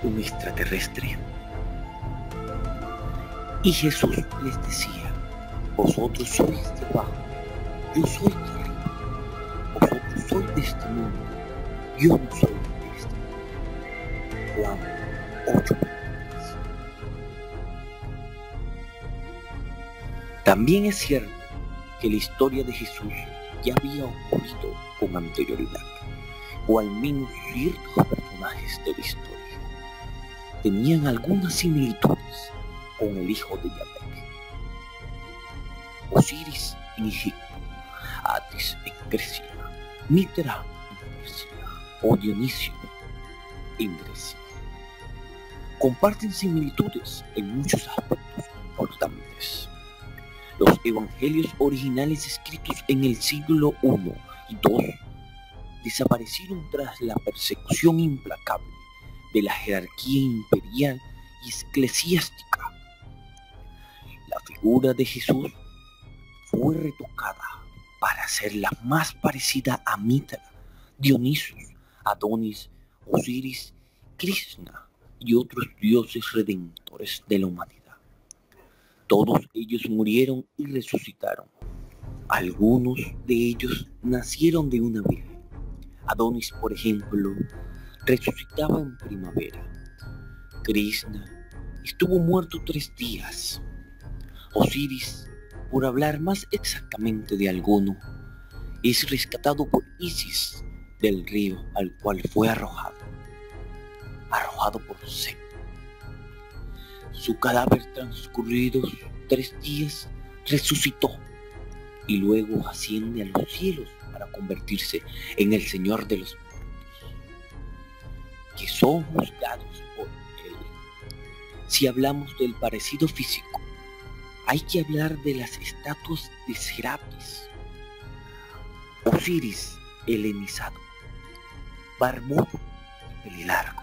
un extraterrestre? Y Jesús les decía: vosotros sois de abajo, yo soy de arriba. Vosotros sois de este mundo, yo no soy de este mundo. Juan 8:23. También es cierto que la historia de Jesús ya había ocurrido con anterioridad, o al menos ciertos personajes de la historia tenían algunas similitudes con el hijo de Yahvé. Osiris en Egipto, Atis en Grecia, Mitra en Persia o Dionisio en Grecia comparten similitudes en muchos aspectos importantes. Los evangelios originales escritos en el siglo I y II desaparecieron tras la persecución implacable de la jerarquía imperial y eclesiástica. La figura de Jesús fue retocada para hacerla más parecida a Mitra, Dionisos, Adonis, Osiris, Krishna y otros dioses redentores de la humanidad. Todos ellos murieron y resucitaron. Algunos de ellos nacieron de una virgen. Adonis, por ejemplo, resucitaba en primavera. Krishna estuvo muerto 3 días. Osiris, por hablar más exactamente de alguno, es rescatado por Isis del río al cual fue arrojado por Set. Su cadáver, transcurridos 3 días, resucitó y luego asciende a los cielos para convertirse en el Señor de los muertos, que son juzgados por Él. Si hablamos del parecido físico, hay que hablar de las estatuas de Serapis, Osiris helenizado, barbudo y pelilargo,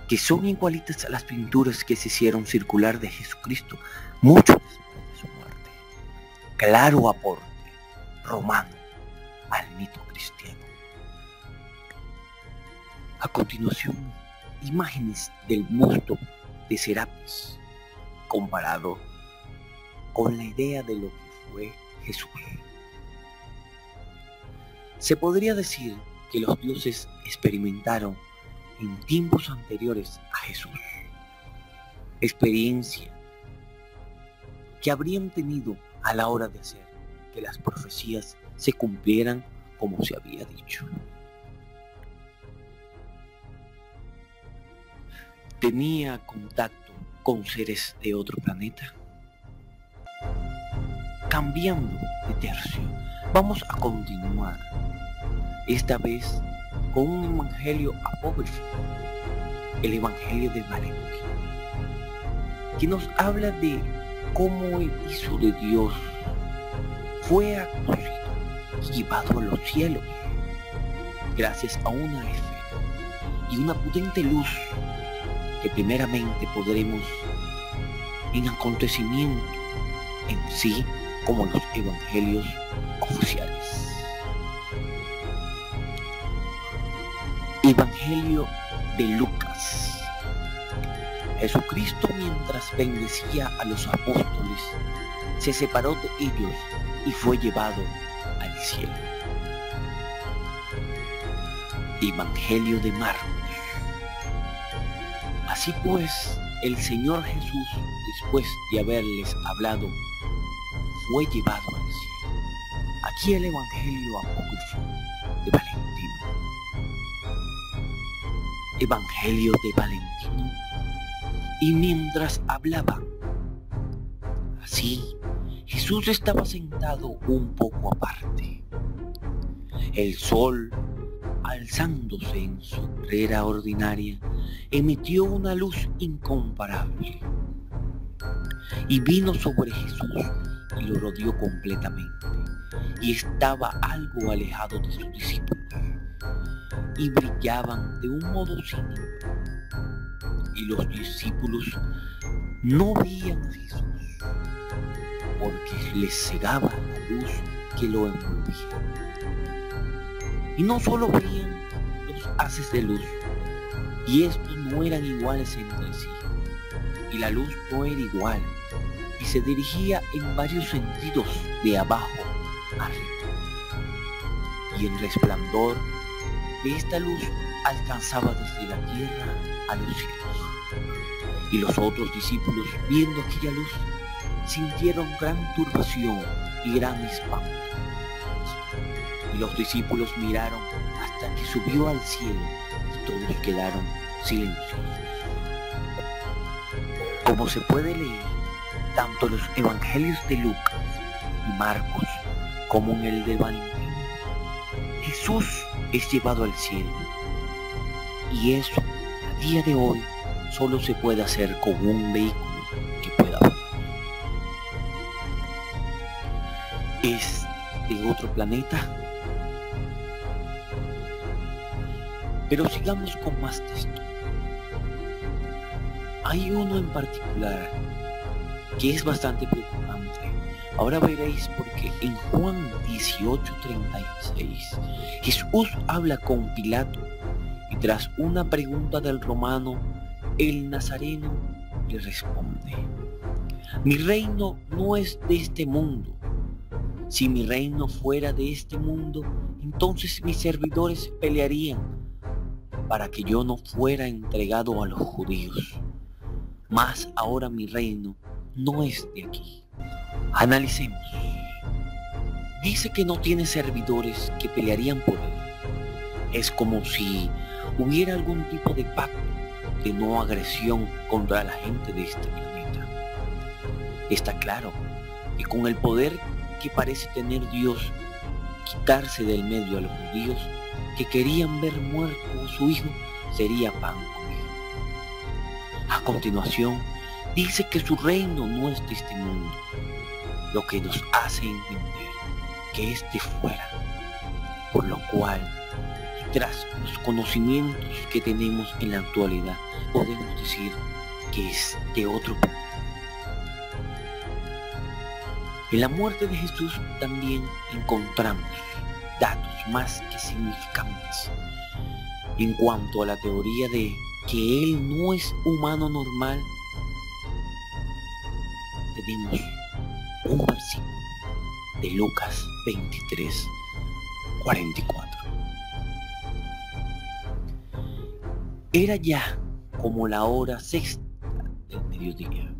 que son igualitas a las pinturas que se hicieron circular de Jesucristo mucho después de su muerte. Claro aporte romano al mito cristiano. A continuación, imágenes del busto de Serapis comparado con la idea de lo que fue Jesús. Se podría decir que los dioses experimentaron en tiempos anteriores a Jesús experiencia que habrían tenido a la hora de hacer que las profecías se cumplieran como se había dicho. ¿Tenía contacto con seres de otro planeta? Cambiando de tercio, vamos a continuar, esta vez con un evangelio apócrifo, el evangelio de Valentín, que nos habla de cómo el Hijo de Dios fue abducido y llevado a los cielos gracias a una esfera y una potente luz que primeramente podremos en acontecimiento en sí como los evangelios oficiales. Evangelio de Lucas. Jesucristo, mientras bendecía a los apóstoles, se separó de ellos y fue llevado al cielo. Evangelio de Marcos. Así pues, el Señor Jesús, después de haberles hablado, fue llevado al cielo. Aquí el Evangelio apócrifo de Valentino. Evangelio de Valentino. Y mientras hablaba, así, Jesús estaba sentado un poco aparte. El sol, alzándose en su carrera ordinaria, emitió una luz incomparable y vino sobre Jesús y lo rodeó completamente, y estaba algo alejado de sus discípulos, y brillaban de un modo sin igual, y los discípulos no veían a Jesús, porque les cegaba la luz que lo envolvía. Y no solo veían los haces de luz y estos no eran iguales entre sí, y la luz no era igual, y se dirigía en varios sentidos de abajo arriba, y el resplandor de esta luz alcanzaba desde la tierra a los cielos. Y los otros discípulos, viendo aquella luz, sintieron gran turbación y gran espanto. Y los discípulos miraron hasta que subió al cielo, y todos quedaron silenciosos. Como se puede leer, tanto en los evangelios de Lucas y Marcos como en el de Valentín, Jesús es llevado al cielo. Y eso, a día de hoy, solo se puede hacer con un vehículo que pueda volar. ¿Es de otro planeta? Pero sigamos con más texto. Hay uno en particular que es bastante preocupante. Ahora veréis porque en Juan 18:36 Jesús habla con Pilato y tras una pregunta del romano, el nazareno le responde: mi reino no es de este mundo. Si mi reino fuera de este mundo, entonces mis servidores pelearían para que yo no fuera entregado a los judíos. Mas ahora mi reino no es de aquí. Analicemos. Dice que no tiene servidores que pelearían por él. Es como si hubiera algún tipo de pacto de no agresión contra la gente de este planeta. Está claro que con el poder que parece tener Dios, quitarse del medio a los judíos que querían ver muerto a su hijo sería pan comido. A continuación, dice que su reino no es de este mundo, lo que nos hace entender que es de fuera, por lo cual, y tras los conocimientos que tenemos en la actualidad, podemos decir que es de otro planeta. En la muerte de Jesús también encontramos datos más que significantes en cuanto a la teoría de que Él no es humano normal. Tenemos un versículo de Lucas 23:44. Era ya como la hora sexta del mediodía,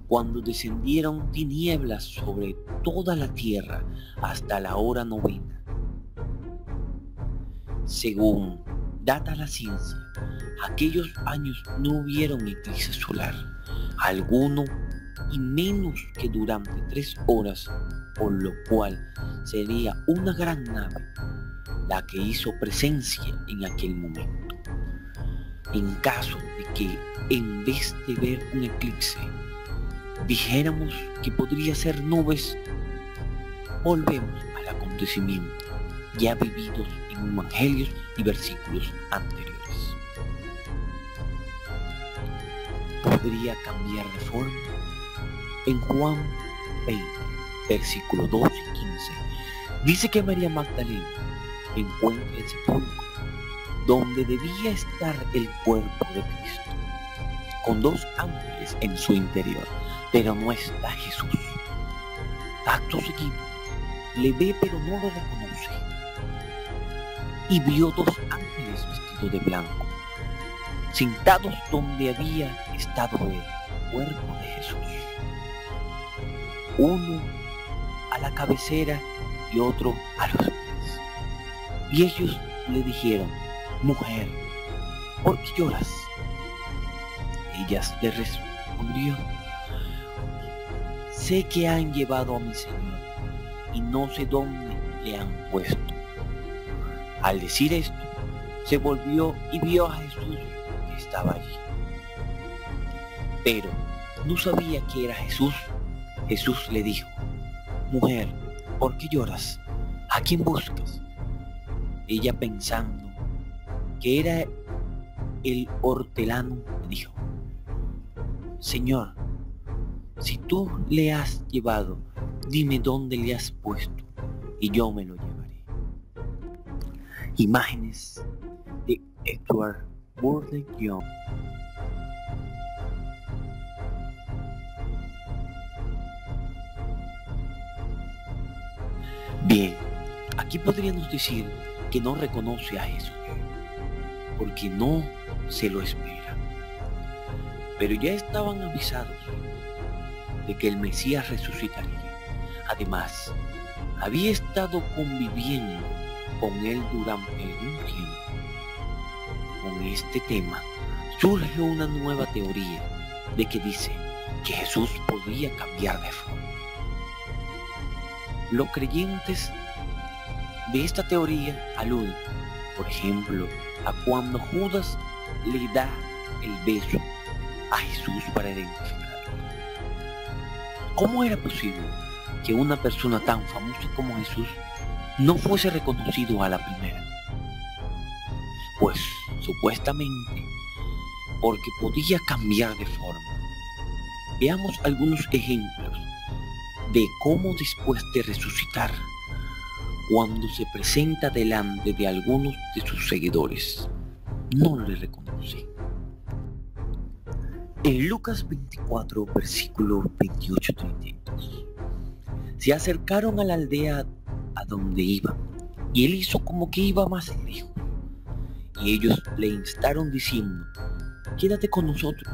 cuando descendieron tinieblas sobre toda la tierra hasta la hora novena. Según data la ciencia, aquellos años no hubieron eclipse solar alguno, y menos que durante 3 horas, por lo cual sería una gran nave la que hizo presencia en aquel momento. En caso de que en vez de ver un eclipse dijéramos que podría ser nubes, volvemos al acontecimiento ya vividos en evangelios y versículos anteriores. Podría cambiar de forma. En Juan 20, versículos 12 y 15, dice que María Magdalena encuentra el sepulcro donde debía estar el cuerpo de Cristo, con 2 ángeles en su interior, pero no está Jesús. Acto seguido, le ve pero no lo reconoce, y vio 2 ángeles vestidos de blanco, sentados donde había estado el cuerpo de Jesús, uno a la cabecera y otro a los pies. Y ellos le dijeron: mujer, ¿por qué lloras? Ella le respondió: sé que han llevado a mi Señor y no sé dónde le han puesto. Al decir esto, se volvió y vio a Jesús que estaba allí, pero no sabía que era Jesús. Jesús le dijo: mujer, ¿por qué lloras? ¿A quién buscas? Ella, pensando que era el hortelano, le dijo: Señor, si tú le has llevado, dime dónde le has puesto y yo me lo llevaré. Imágenes de Edward Bourdain. Bien, aquí podríamos decir que no reconoce a Jesús, porque no se lo espera. Pero ya estaban avisados de que el Mesías resucitaría. Además, había estado conviviendo con él durante algún tiempo. Con este tema surge una nueva teoría de que dice que Jesús podía cambiar de forma. Los creyentes de esta teoría aluden, por ejemplo, a cuando Judas le da el beso a Jesús para identificarlo. ¿Cómo era posible que una persona tan famosa como Jesús no fuese reconocido a la primera? Pues supuestamente porque podía cambiar de forma. Veamos algunos ejemplos de cómo después de resucitar, cuando se presenta delante de algunos de sus seguidores, no le reconoce. En Lucas 24, versículo 28-32, se acercaron a la aldea a donde iba, y él hizo como que iba más lejos. Y ellos le instaron diciendo: quédate con nosotros,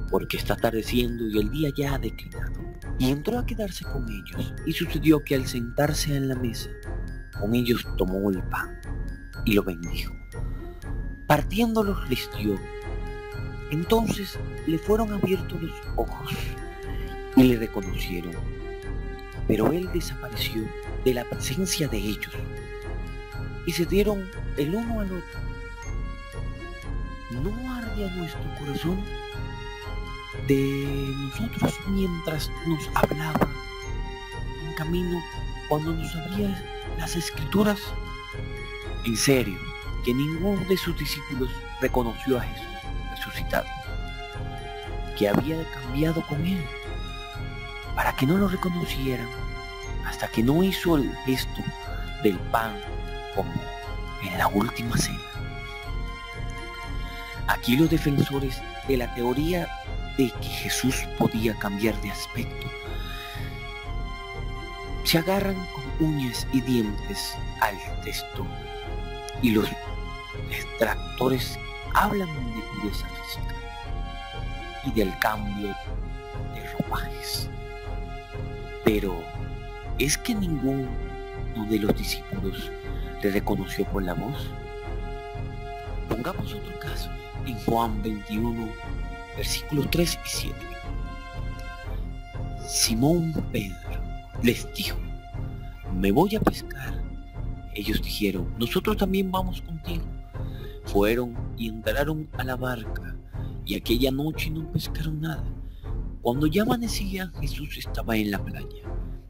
porque está atardeciendo y el día ya ha declinado. Y entró a quedarse con ellos, y sucedió que al sentarse en la mesa, con ellos tomó el pan, y lo bendijo. Partiéndolos les dio. Entonces le fueron abiertos los ojos, y le reconocieron. Pero él desapareció de la presencia de ellos, y se dieron el uno al otro: ¿no ardía nuestro corazón de nosotros mientras nos hablaba en camino, cuando nos abría las escrituras? En serio, que ninguno de sus discípulos reconoció a Jesús resucitado, que había cambiado con él, para que no lo reconocieran, hasta que no hizo el gesto del pan como en la última cena. Aquí los defensores de la teoría de que Jesús podía cambiar de aspecto se agarran con uñas y dientes al texto, y los detractores hablan de pureza física y del cambio de ropajes. Pero ¿es que ninguno de los discípulos le reconoció por la voz? Pongamos otro caso en Juan 21, versículos 3 y 7. Simón Pedro les dijo: me voy a pescar. Ellos dijeron: nosotros también vamos contigo. Fueron y entraron a la barca, y aquella noche no pescaron nada. Cuando ya amanecía, Jesús estaba en la playa,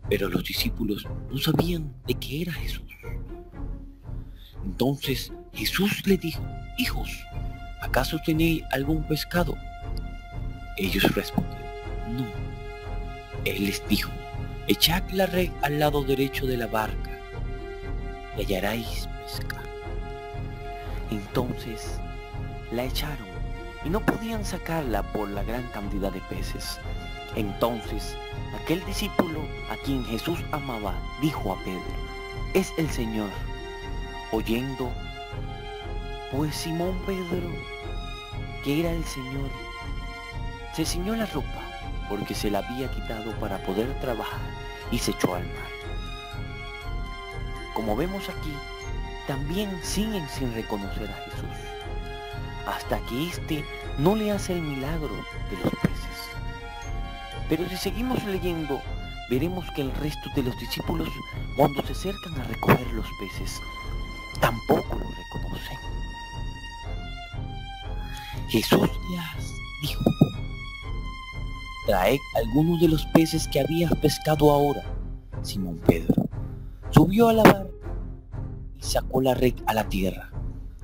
pero los discípulos no sabían de qué era Jesús. Entonces Jesús les dijo: hijos, ¿acaso tenéis algún pescado? Ellos respondieron: no. Él les dijo: echad la red al lado derecho de la barca y hallaréis pesca. Entonces la echaron y no podían sacarla por la gran cantidad de peces. Entonces aquel discípulo a quien Jesús amaba dijo a Pedro: es el Señor. Oyendo pues Simón Pedro que era el Señor, se ciñó la ropa, porque se la había quitado para poder trabajar, y se echó al mar. Como vemos aquí, también siguen sin reconocer a Jesús, hasta que éste no le hace el milagro de los peces. Pero si seguimos leyendo, veremos que el resto de los discípulos, cuando se acercan a recoger los peces, tampoco lo reconocen. Jesús les dijo: traed algunos de los peces que habías pescado ahora. Simón Pedro subió a la barca y sacó la red a la tierra,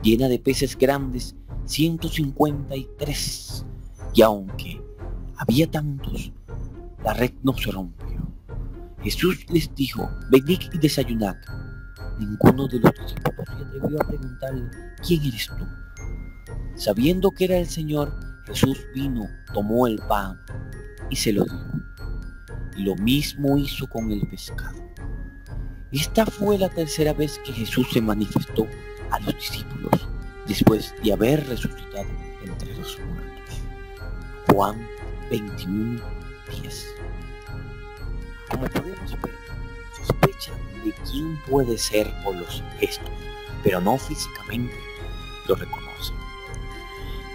llena de peces grandes, 153. Y aunque había tantos, la red no se rompió. Jesús les dijo: venid y desayunad. Ninguno de los discípulos se atrevió a preguntarle: ¿quién eres tú? Sabiendo que era el Señor, Jesús vino, tomó el pan y se lo dio. Y lo mismo hizo con el pescado. Esta fue la tercera vez que Jesús se manifestó a los discípulos después de haber resucitado entre los muertos. Juan 21:10. Como podemos ver, sospechan de quién puede ser por los gestos, pero no físicamente lo reconocen.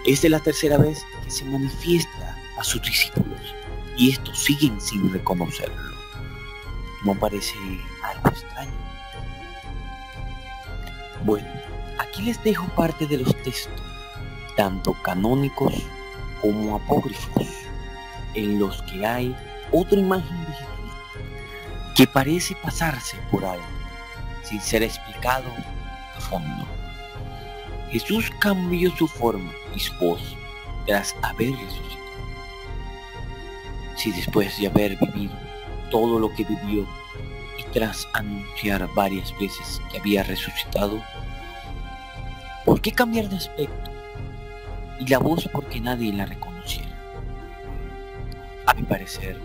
Esta es la tercera vez que se manifiesta a sus discípulos y estos siguen sin reconocerlo. ¿No parece algo extraño? Bueno, aquí les dejo parte de los textos, tanto canónicos como apócrifos, en los que hay otra imagen de Jesús que parece pasarse por alto, sin ser explicado a fondo. Jesús cambió su forma y su voz tras haber resucitado. Si después de haber vivido todo lo que vivió y tras anunciar varias veces que había resucitado, ¿por qué cambiar de aspecto? Y la voz porque nadie la reconociera. A mi parecer,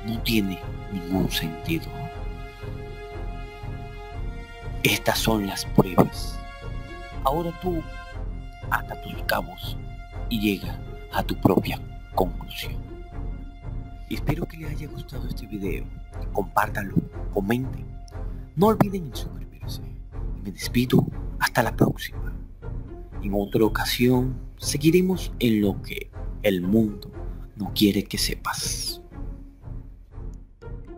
no tiene ningún sentido. Estas son las pruebas. Ahora tú ata tus cabos y llega a tu propia conclusión. Espero que les haya gustado este video. Compártanlo, comenten. No olviden suscribirse. Y me despido hasta la próxima. En otra ocasión seguiremos en lo que el mundo no quiere que sepas.